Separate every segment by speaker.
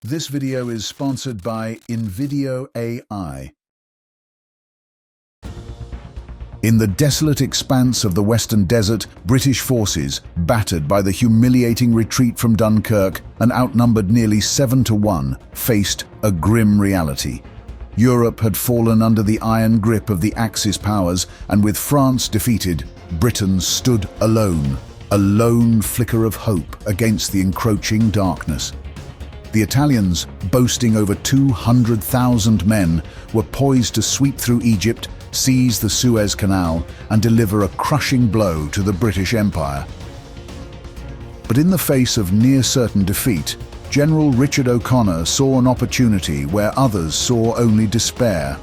Speaker 1: This video is sponsored by Invincible AI. In the desolate expanse of the Western Desert, British forces, battered by the humiliating retreat from Dunkirk and outnumbered nearly 7-1, faced a grim reality. Europe had fallen under the iron grip of the Axis powers, and with France defeated, Britain stood alone, a lone flicker of hope against the encroaching darkness. The Italians, boasting over 200,000 men, were poised to sweep through Egypt, seize the Suez Canal, and deliver a crushing blow to the British Empire. But in the face of near-certain defeat, General Richard O'Connor saw an opportunity where others saw only despair.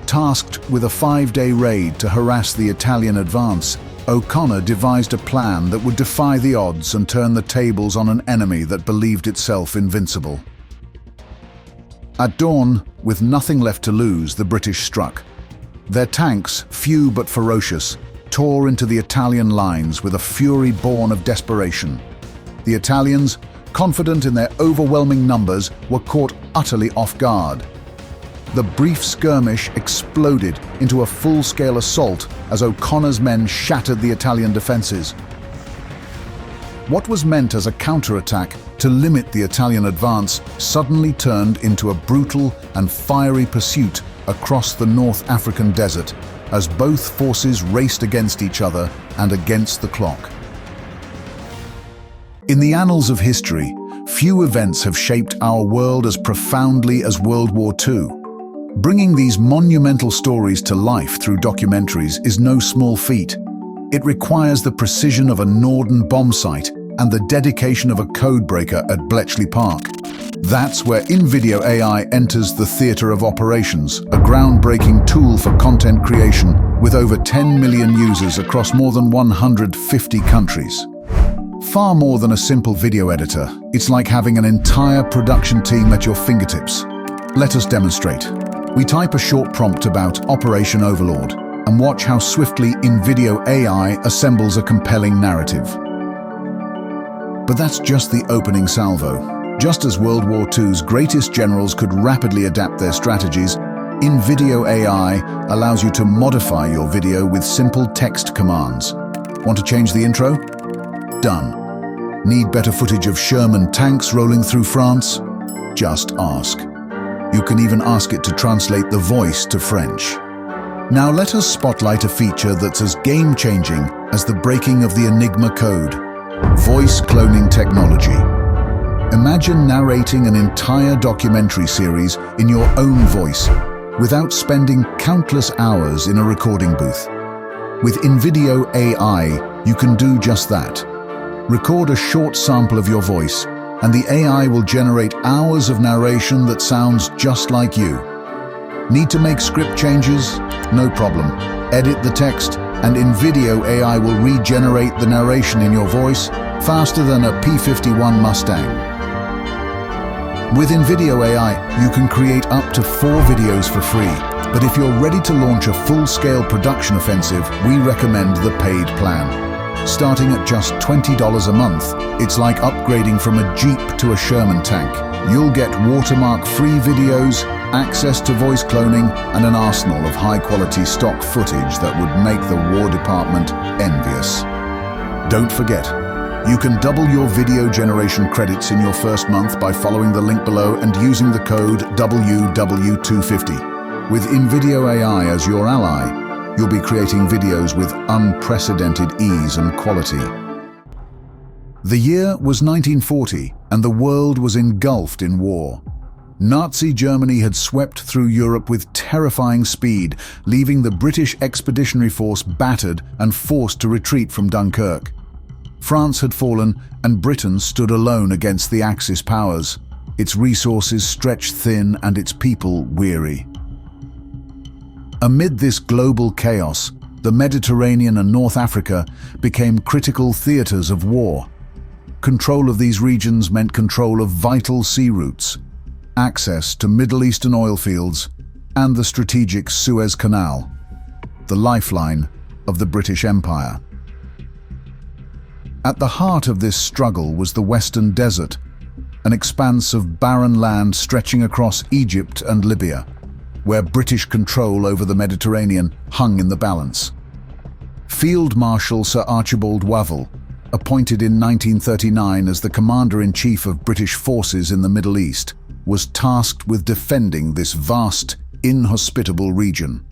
Speaker 1: Tasked with a 5-day raid to harass the Italian advance, O'Connor devised a plan that would defy the odds and turn the tables on an enemy that believed itself invincible. At dawn, with nothing left to lose, the British struck. Their tanks, few but ferocious, tore into the Italian lines with a fury born of desperation. The Italians, confident in their overwhelming numbers, were caught utterly off guard. The brief skirmish exploded into a full-scale assault as O'Connor's men shattered the Italian defenses. What was meant as a counterattack to limit the Italian advance suddenly turned into a brutal and fiery pursuit across the North African desert as both forces raced against each other and against the clock. In the annals of history, few events have shaped our world as profoundly as World War II. Bringing these monumental stories to life through documentaries is no small feat. It requires the precision of a Norden bomb site and the dedication of a codebreaker at Bletchley Park. That's where Invincible AI enters the theatre of operations, a groundbreaking tool for content creation with over 10 million users across more than 150 countries. Far more than a simple video editor, it's like having an entire production team at your fingertips. Let us demonstrate. We type a short prompt about Operation Overlord and watch how swiftly Invincible AI assembles a compelling narrative. But that's just the opening salvo. Just as World War II's greatest generals could rapidly adapt their strategies, Invincible AI allows you to modify your video with simple text commands. Want to change the intro? Done. Need better footage of Sherman tanks rolling through France? Just ask. You can even ask it to translate the voice to French. Now let us spotlight a feature that's as game-changing as the breaking of the Enigma code: voice cloning technology. Imagine narrating an entire documentary series in your own voice without spending countless hours in a recording booth. With Invincible AI, you can do just that. Record a short sample of your voice, and the AI will generate hours of narration that sounds just like you. Need to make script changes? No problem. Edit the text, and Invincible AI will regenerate the narration in your voice faster than a P-51 Mustang. With Invincible AI, you can create up to 4 videos for free. But if you're ready to launch a full-scale production offensive, we recommend the paid plan. Starting at just $20 a month, it's like upgrading from a Jeep to a Sherman tank. You'll get watermark-free videos, access to voice cloning, and an arsenal of high-quality stock footage that would make the War Department envious. Don't forget, you can double your video generation credits in your first month by following the link below and using the code WW250. With Invincible AI as your ally, you'll be creating videos with unprecedented ease and quality. The year was 1940, and the world was engulfed in war. Nazi Germany had swept through Europe with terrifying speed, leaving the British Expeditionary Force battered and forced to retreat from Dunkirk. France had fallen, and Britain stood alone against the Axis powers, its resources stretched thin and its people weary. Amid this global chaos, the Mediterranean and North Africa became critical theaters of war. Control of these regions meant control of vital sea routes, access to Middle Eastern oil fields, and the strategic Suez Canal, the lifeline of the British Empire. At the heart of this struggle was the Western Desert, an expanse of barren land stretching across Egypt and Libya, where British control over the Mediterranean hung in the balance. Field Marshal Sir Archibald Wavell, appointed in 1939 as the Commander-in-Chief of British forces in the Middle East, was tasked with defending this vast, inhospitable region.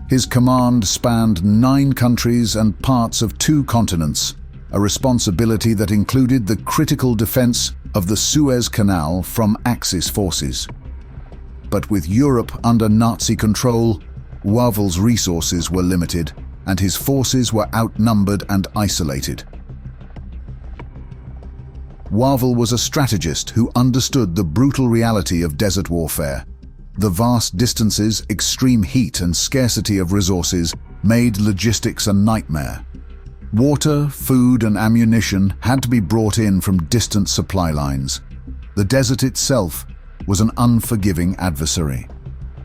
Speaker 1: His command spanned 9 countries and parts of 2 continents, a responsibility that included the critical defense of the Suez Canal from Axis forces. But with Europe under Nazi control, Wavell's resources were limited, and his forces were outnumbered and isolated. Wavell was a strategist who understood the brutal reality of desert warfare. The vast distances, extreme heat, and scarcity of resources made logistics a nightmare. Water, food, and ammunition had to be brought in from distant supply lines. The desert itself was an unforgiving adversary.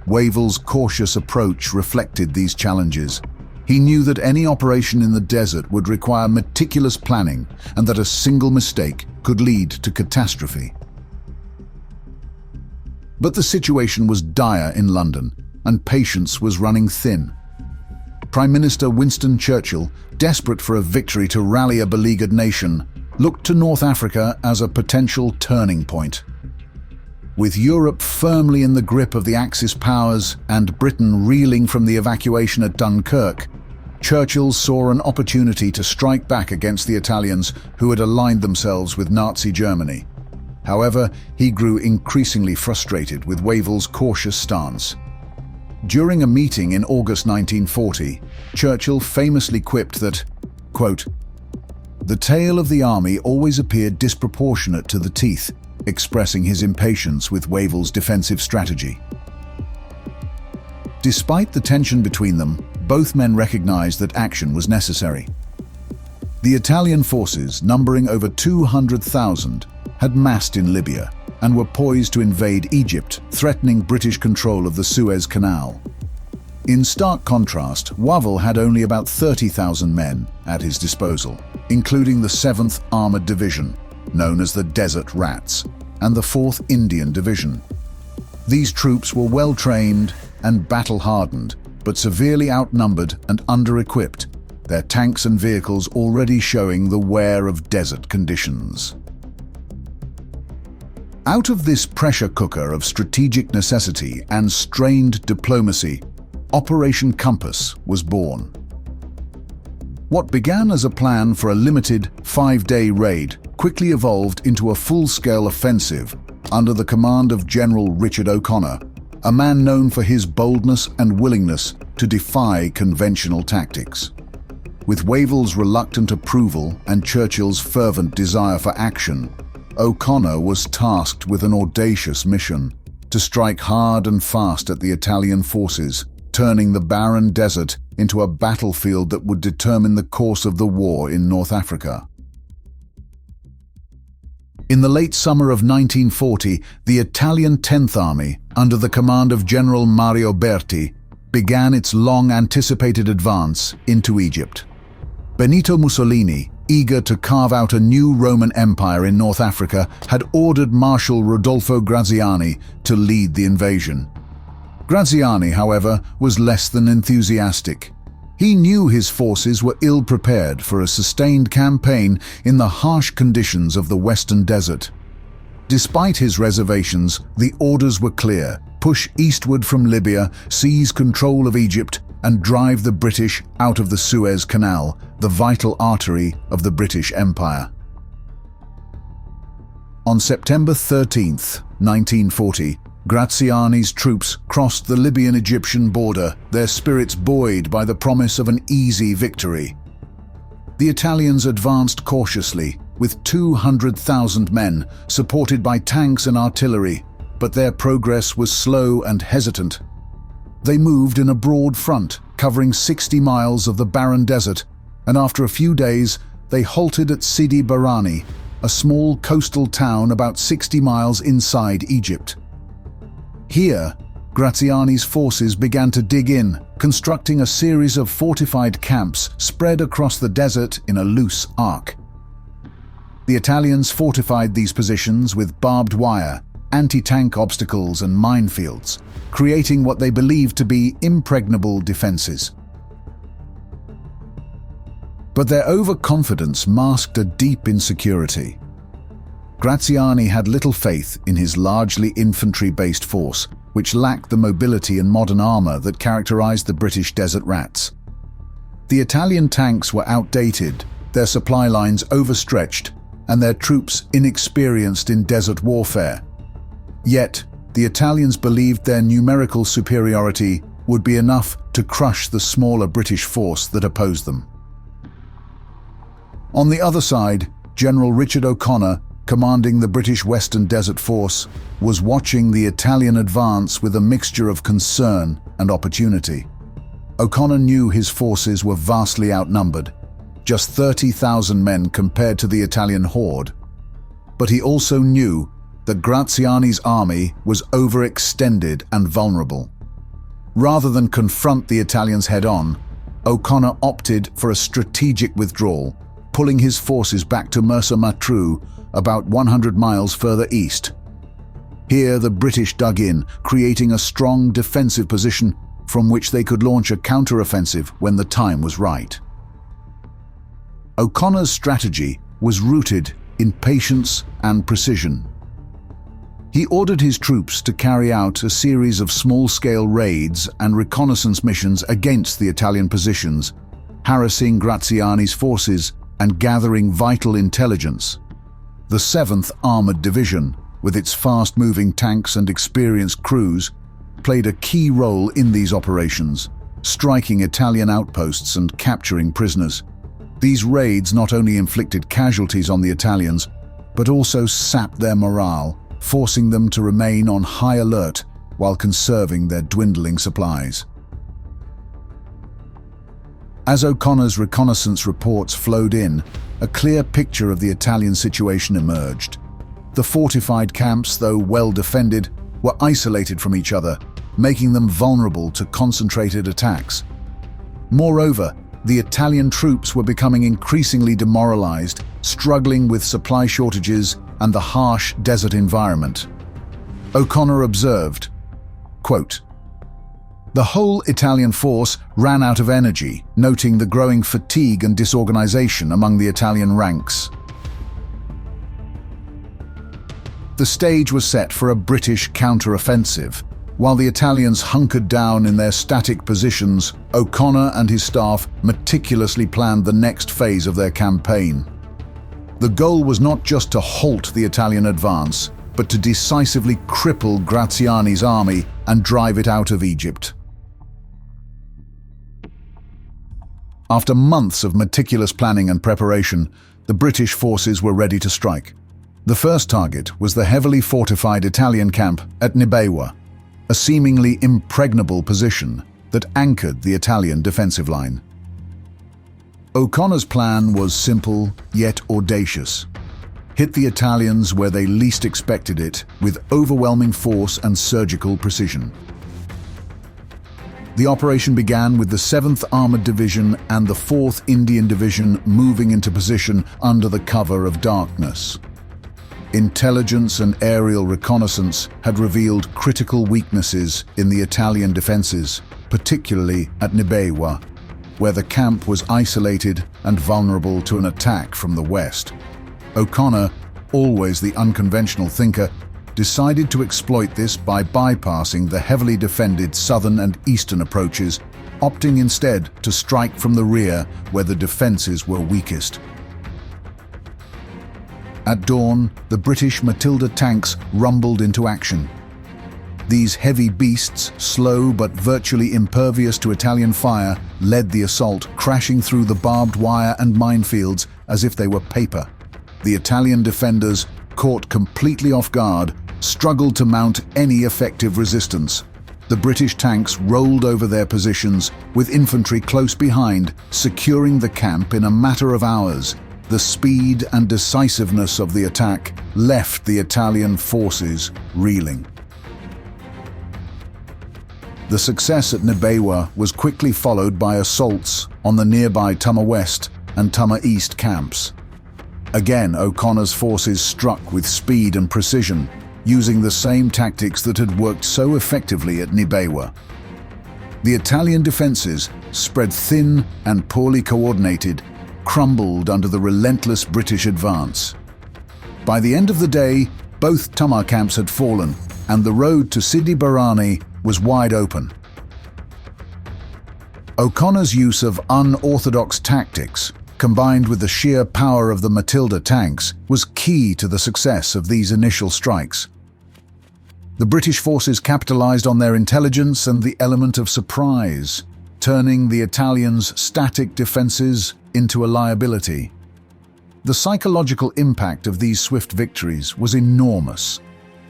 Speaker 1: Wavell's cautious approach reflected these challenges. He knew that any operation in the desert would require meticulous planning and that a single mistake could lead to catastrophe. But the situation was dire in London, and patience was running thin. Prime Minister Winston Churchill, desperate for a victory to rally a beleaguered nation, looked to North Africa as a potential turning point. With Europe firmly in the grip of the Axis powers and Britain reeling from the evacuation at Dunkirk, Churchill saw an opportunity to strike back against the Italians who had aligned themselves with Nazi Germany. However, he grew increasingly frustrated with Wavell's cautious stance. During a meeting in August 1940, Churchill famously quipped that, quote, "The tail of the army always appeared disproportionate to the teeth," expressing his impatience with Wavell's defensive strategy. Despite the tension between them, both men recognized that action was necessary. The Italian forces, numbering over 200,000, had massed in Libya and were poised to invade Egypt, threatening British control of the Suez Canal. In stark contrast, Wavell had only about 30,000 men at his disposal, including the 7th Armoured Division, known as the Desert Rats, and the 4th Indian Division. These troops were well-trained and battle-hardened, but severely outnumbered and under-equipped, their tanks and vehicles already showing the wear of desert conditions. Out of this pressure cooker of strategic necessity and strained diplomacy, Operation Compass was born. What began as a plan for a limited 5-day raid quickly evolved into a full-scale offensive under the command of General Richard O'Connor, a man known for his boldness and willingness to defy conventional tactics. With Wavell's reluctant approval and Churchill's fervent desire for action, O'Connor was tasked with an audacious mission to strike hard and fast at the Italian forces, turning the barren desert into a battlefield that would determine the course of the war in North Africa. In the late summer of 1940, the Italian 10th Army, under the command of General Mario Berti, began its long-anticipated advance into Egypt. Benito Mussolini, eager to carve out a new Roman Empire in North Africa, had ordered Marshal Rodolfo Graziani to lead the invasion. Graziani, however, was less than enthusiastic. He knew his forces were ill-prepared for a sustained campaign in the harsh conditions of the Western Desert. Despite his reservations, the orders were clear: push eastward from Libya, seize control of Egypt, and drive the British out of the Suez Canal, the vital artery of the British Empire. On September 13, 1940, Graziani's troops crossed the Libyan-Egyptian border, their spirits buoyed by the promise of an easy victory. The Italians advanced cautiously, with 200,000 men, supported by tanks and artillery, but their progress was slow and hesitant. They moved in a broad front, covering 60 miles of the barren desert, and after a few days, they halted at Sidi Barrani, a small coastal town about 60 miles inside Egypt. Here, Graziani's forces began to dig in, constructing a series of fortified camps spread across the desert in a loose arc. The Italians fortified these positions with barbed wire, anti-tank obstacles and minefields, creating what they believed to be impregnable defenses. But their overconfidence masked a deep insecurity. Graziani had little faith in his largely infantry-based force, which lacked the mobility and modern armor that characterized the British desert rats. The Italian tanks were outdated, their supply lines overstretched, and their troops inexperienced in desert warfare. Yet, the Italians believed their numerical superiority would be enough to crush the smaller British force that opposed them. On the other side, General Richard O'Connor, commanding the British Western Desert Force, was watching the Italian advance with a mixture of concern and opportunity. O'Connor knew his forces were vastly outnumbered, just 30,000 men compared to the Italian horde. But he also knew that Graziani's army was overextended and vulnerable. Rather than confront the Italians head-on, O'Connor opted for a strategic withdrawal, pulling his forces back to Mersa Matruh, about 100 miles further east. Here the British dug in, creating a strong defensive position from which they could launch a counter-offensive when the time was right. O'Connor's strategy was rooted in patience and precision. He ordered his troops to carry out a series of small-scale raids and reconnaissance missions against the Italian positions, harassing Graziani's forces and gathering vital intelligence. The 7th Armored Division, with its fast-moving tanks and experienced crews, played a key role in these operations, striking Italian outposts and capturing prisoners. These raids not only inflicted casualties on the Italians, but also sapped their morale, forcing them to remain on high alert while conserving their dwindling supplies. As O'Connor's reconnaissance reports flowed in, a clear picture of the Italian situation emerged. The fortified camps, though well defended, were isolated from each other, making them vulnerable to concentrated attacks. Moreover, the Italian troops were becoming increasingly demoralized, struggling with supply shortages and the harsh desert environment. O'Connor observed, quote, "The whole Italian force ran out of energy, noting the growing fatigue and disorganization among the Italian ranks." The stage was set for a British counter-offensive. While the Italians hunkered down in their static positions, O'Connor and his staff meticulously planned the next phase of their campaign. The goal was not just to halt the Italian advance, but to decisively cripple Graziani's army and drive it out of Egypt. After months of meticulous planning and preparation, the British forces were ready to strike. The first target was the heavily fortified Italian camp at Nibewa, a seemingly impregnable position that anchored the Italian defensive line. O'Connor's plan was simple yet audacious. Hit the Italians where they least expected it with overwhelming force and surgical precision. The operation began with the 7th Armored Division and the 4th Indian Division moving into position under the cover of darkness. Intelligence and aerial reconnaissance had revealed critical weaknesses in the Italian defenses, particularly at Nibewa, where the camp was isolated and vulnerable to an attack from the west. O'Connor, always the unconventional thinker, decided to exploit this by bypassing the heavily defended southern and eastern approaches, opting instead to strike from the rear where the defenses were weakest. At dawn, the British Matilda tanks rumbled into action. These heavy beasts, slow but virtually impervious to Italian fire, led the assault, crashing through the barbed wire and minefields as if they were paper. The Italian defenders, caught completely off guard, struggled to mount any effective resistance. The British tanks rolled over their positions, with infantry close behind, securing the camp in a matter of hours. The speed and decisiveness of the attack left the Italian forces reeling. The success at Nibewa was quickly followed by assaults on the nearby Tama West and Tama East camps. Again, O'Connor's forces struck with speed and precision, using the same tactics that had worked so effectively at Nibewa. The Italian defences, spread thin and poorly coordinated, crumbled under the relentless British advance. By the end of the day, both Tamar camps had fallen, and the road to Sidi Barrani was wide open. O'Connor's use of unorthodox tactics, combined with the sheer power of the Matilda tanks, was key to the success of these initial strikes. The British forces capitalized on their intelligence and the element of surprise, turning the Italians' static defenses into a liability. The psychological impact of these swift victories was enormous.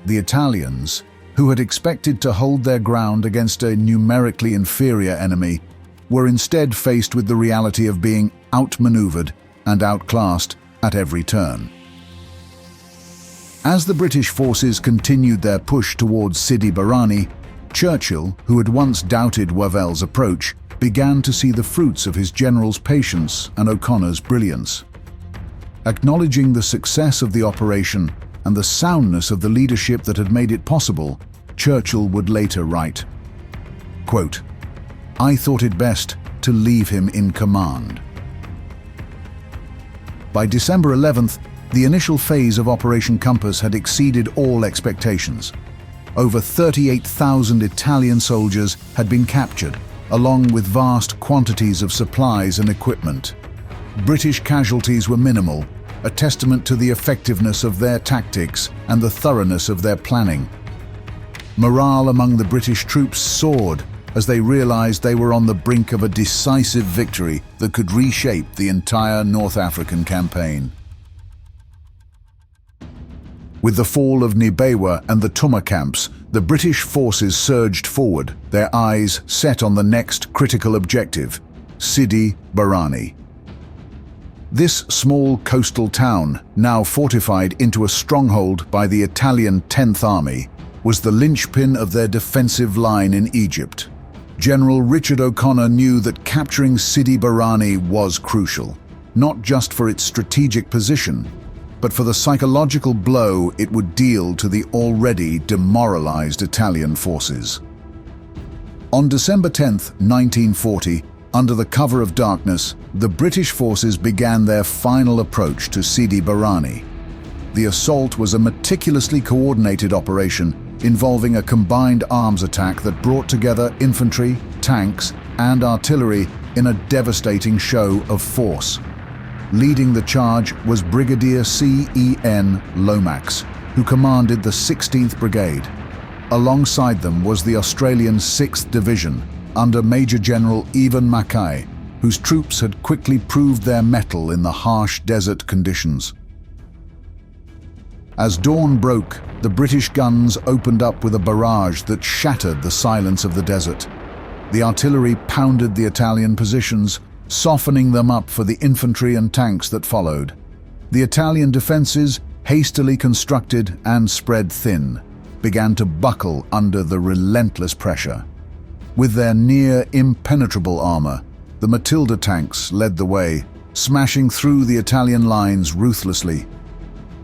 Speaker 1: The Italians, who had expected to hold their ground against a numerically inferior enemy, were instead faced with the reality of being outmaneuvered and outclassed at every turn. As the British forces continued their push towards Sidi Barrani, Churchill, who had once doubted Wavell's approach, began to see the fruits of his general's patience and O'Connor's brilliance. Acknowledging the success of the operation and the soundness of the leadership that had made it possible, Churchill would later write, quote, "I thought it best to leave him in command." By December 11th, the initial phase of Operation Compass had exceeded all expectations. Over 38,000 Italian soldiers had been captured, along with vast quantities of supplies and equipment. British casualties were minimal, a testament to the effectiveness of their tactics and the thoroughness of their planning. Morale among the British troops soared as they realized they were on the brink of a decisive victory that could reshape the entire North African campaign. With the fall of Nibewa and the Tuma camps, the British forces surged forward, their eyes set on the next critical objective, Sidi Barrani. This small coastal town, now fortified into a stronghold by the Italian 10th Army, was the linchpin of their defensive line in Egypt. General Richard O'Connor knew that capturing Sidi Barrani was crucial, not just for its strategic position, but for the psychological blow it would deal to the already demoralized Italian forces. On December 10, 1940, under the cover of darkness, the British forces began their final approach to Sidi Barrani. The assault was a meticulously coordinated operation involving a combined arms attack that brought together infantry, tanks, and artillery in a devastating show of force. Leading the charge was Brigadier C.E.N. Lomax, who commanded the 16th Brigade. Alongside them was the Australian 6th Division, under Major General Evan Mackay, whose troops had quickly proved their mettle in the harsh desert conditions. As dawn broke, the British guns opened up with a barrage that shattered the silence of the desert. The artillery pounded the Italian positions, softening them up for the infantry and tanks that followed. The Italian defenses, hastily constructed and spread thin, began to buckle under the relentless pressure. With their near impenetrable armor, the Matilda tanks led the way, smashing through the Italian lines ruthlessly.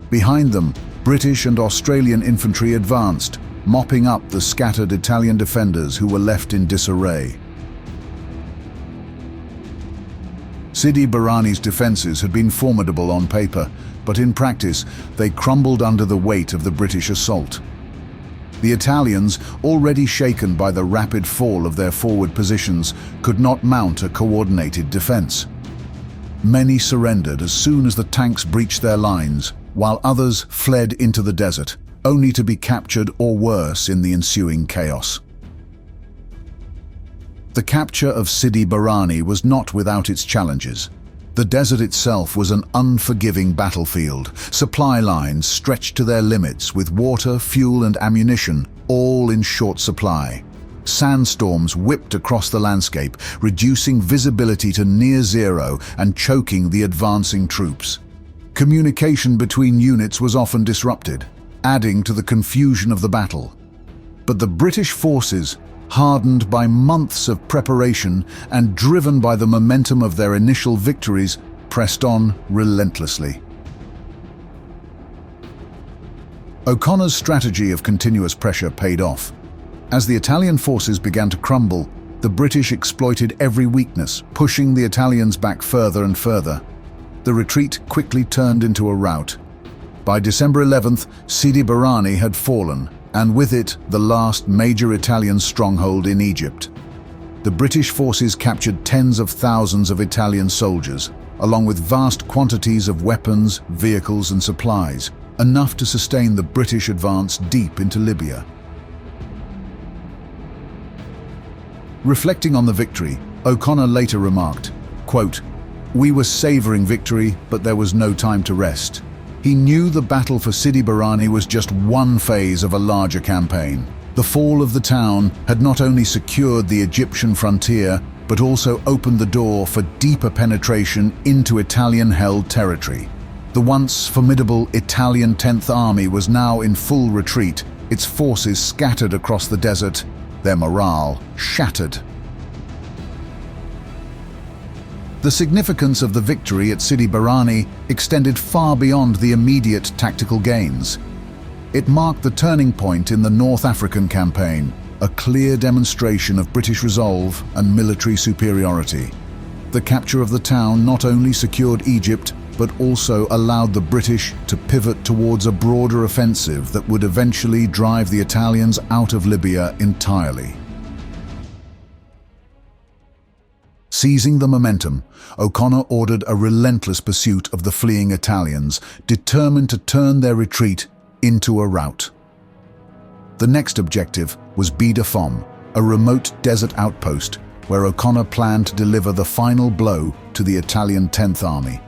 Speaker 1: Behind them, British and Australian infantry advanced, mopping up the scattered Italian defenders who were left in disarray. Sidi Barrani's defences had been formidable on paper, but in practice they crumbled under the weight of the British assault. The Italians, already shaken by the rapid fall of their forward positions, could not mount a coordinated defence. Many surrendered as soon as the tanks breached their lines, while others fled into the desert, only to be captured or worse in the ensuing chaos. The capture of Sidi Barrani was not without its challenges. The desert itself was an unforgiving battlefield, supply lines stretched to their limits with water, fuel and ammunition, all in short supply. Sandstorms whipped across the landscape, reducing visibility to near zero and choking the advancing troops. Communication between units was often disrupted, adding to the confusion of the battle. But the British forces, hardened by months of preparation and driven by the momentum of their initial victories, pressed on relentlessly. O'Connor's strategy of continuous pressure paid off. As the Italian forces began to crumble, the British exploited every weakness, pushing the Italians back further and further. The retreat quickly turned into a rout. By December 11th, Sidi Barrani had fallen, and with it, the last major Italian stronghold in Egypt. The British forces captured tens of thousands of Italian soldiers, along with vast quantities of weapons, vehicles, and supplies, enough to sustain the British advance deep into Libya. Reflecting on the victory, O'Connor later remarked, quote, "We were savoring victory, but there was no time to rest." He knew the battle for Sidi Barrani was just one phase of a larger campaign. The fall of the town had not only secured the Egyptian frontier, but also opened the door for deeper penetration into Italian-held territory. The once formidable Italian 10th Army was now in full retreat, its forces scattered across the desert, their morale shattered. The significance of the victory at Sidi Barrani extended far beyond the immediate tactical gains. It marked the turning point in the North African campaign, a clear demonstration of British resolve and military superiority. The capture of the town not only secured Egypt, but also allowed the British to pivot towards a broader offensive that would eventually drive the Italians out of Libya entirely. Seizing the momentum, O'Connor ordered a relentless pursuit of the fleeing Italians, determined to turn their retreat into a rout. The next objective was Bidefom, a remote desert outpost where O'Connor planned to deliver the final blow to the Italian 10th Army.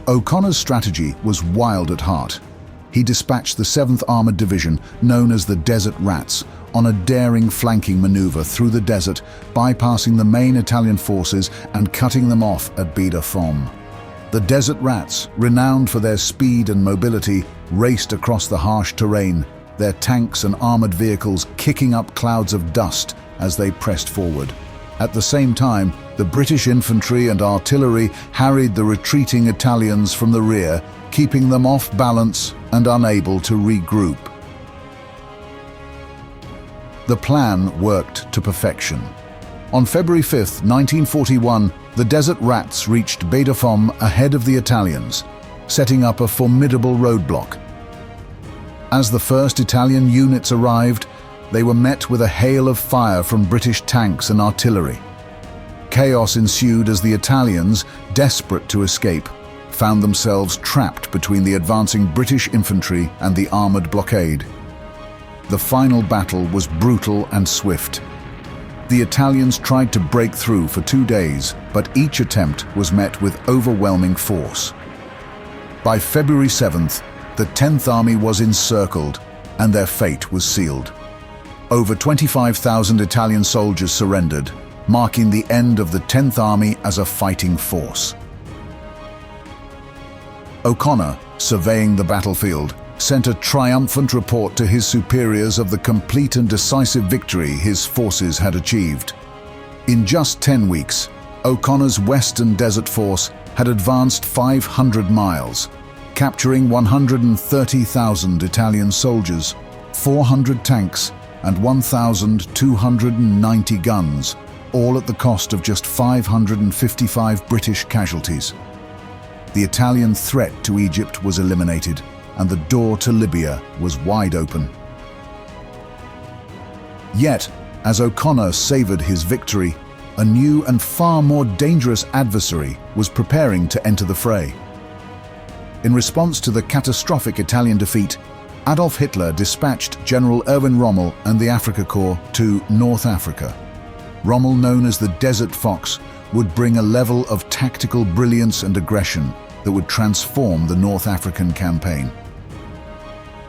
Speaker 1: O'Connor's strategy was wild at heart. He dispatched the 7th Armored Division, known as the Desert Rats, on a daring flanking maneuver through the desert, bypassing the main Italian forces and cutting them off at Bidefom. The Desert Rats, renowned for their speed and mobility, raced across the harsh terrain, their tanks and armored vehicles kicking up clouds of dust as they pressed forward. At the same time, the British infantry and artillery harried the retreating Italians from the rear, keeping them off balance and unable to regroup. The plan worked to perfection. On February 5, 1941, the Desert Rats reached Bidefom ahead of the Italians, setting up a formidable roadblock. As the first Italian units arrived, they were met with a hail of fire from British tanks and artillery. Chaos ensued as the Italians, desperate to escape, found themselves trapped between the advancing British infantry and the armored blockade. The final battle was brutal and swift. The Italians tried to break through for 2 days, but each attempt was met with overwhelming force. By February 7th, the 10th Army was encircled, and their fate was sealed. Over 25,000 Italian soldiers surrendered, marking the end of the 10th Army as a fighting force. O'Connor, surveying the battlefield, sent a triumphant report to his superiors of the complete and decisive victory his forces had achieved. In just 10 weeks, O'Connor's Western Desert Force had advanced 500 miles, capturing 130,000 Italian soldiers, 400 tanks, and 1,290 guns, all at the cost of just 555 British casualties. The Italian threat to Egypt was eliminated, and the door to Libya was wide open. Yet, as O'Connor savored his victory, a new and far more dangerous adversary was preparing to enter the fray. In response to the catastrophic Italian defeat, Adolf Hitler dispatched General Erwin Rommel and the Afrika Korps to North Africa. Rommel, known as the Desert Fox, would bring a level of tactical brilliance and aggression that would transform the North African campaign.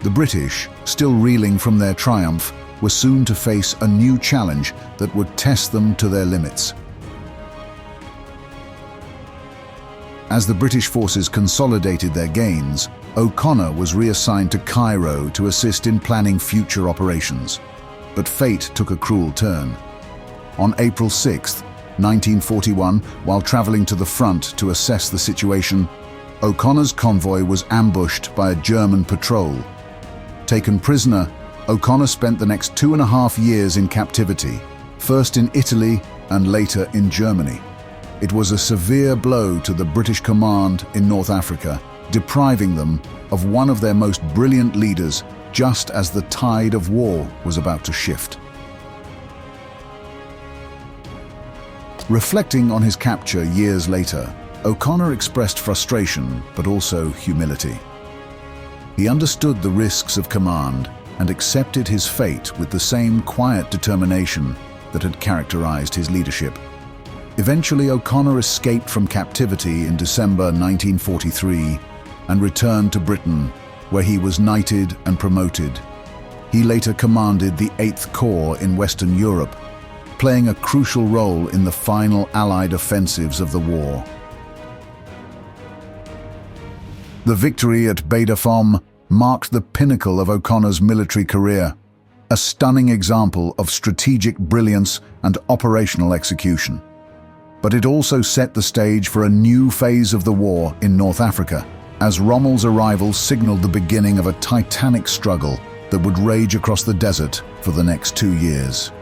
Speaker 1: The British, still reeling from their triumph, were soon to face a new challenge that would test them to their limits. As the British forces consolidated their gains, O'Connor was reassigned to Cairo to assist in planning future operations. But fate took a cruel turn. On April 6, 1941, while traveling to the front to assess the situation, O'Connor's convoy was ambushed by a German patrol. Taken prisoner, O'Connor spent the next 2.5 years in captivity, first in Italy and later in Germany. It was a severe blow to the British command in North Africa, depriving them of one of their most brilliant leaders just as the tide of war was about to shift. Reflecting on his capture years later, O'Connor expressed frustration but also humility. He understood the risks of command and accepted his fate with the same quiet determination that had characterized his leadership. Eventually, O'Connor escaped from captivity in December 1943 and returned to Britain, where he was knighted and promoted. He later commanded the 8th Corps in Western Europe, playing a crucial role in the final Allied offensives of the war. The victory at Baie de Somme marked the pinnacle of O'Connor's military career, a stunning example of strategic brilliance and operational execution. But it also set the stage for a new phase of the war in North Africa, as Rommel's arrival signaled the beginning of a titanic struggle that would rage across the desert for the next 2 years.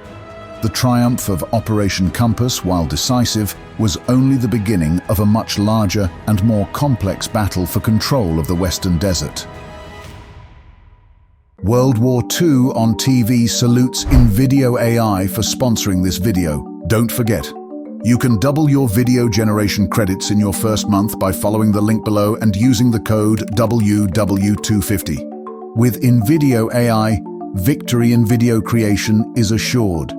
Speaker 1: The triumph of Operation Compass, while decisive, was only the beginning of a much larger and more complex battle for control of the Western Desert. World War II on TV salutes InVideo AI for sponsoring this video. Don't forget, you can double your video generation credits in your first month by following the link below and using the code WW250. With InVideo AI, victory in video creation is assured.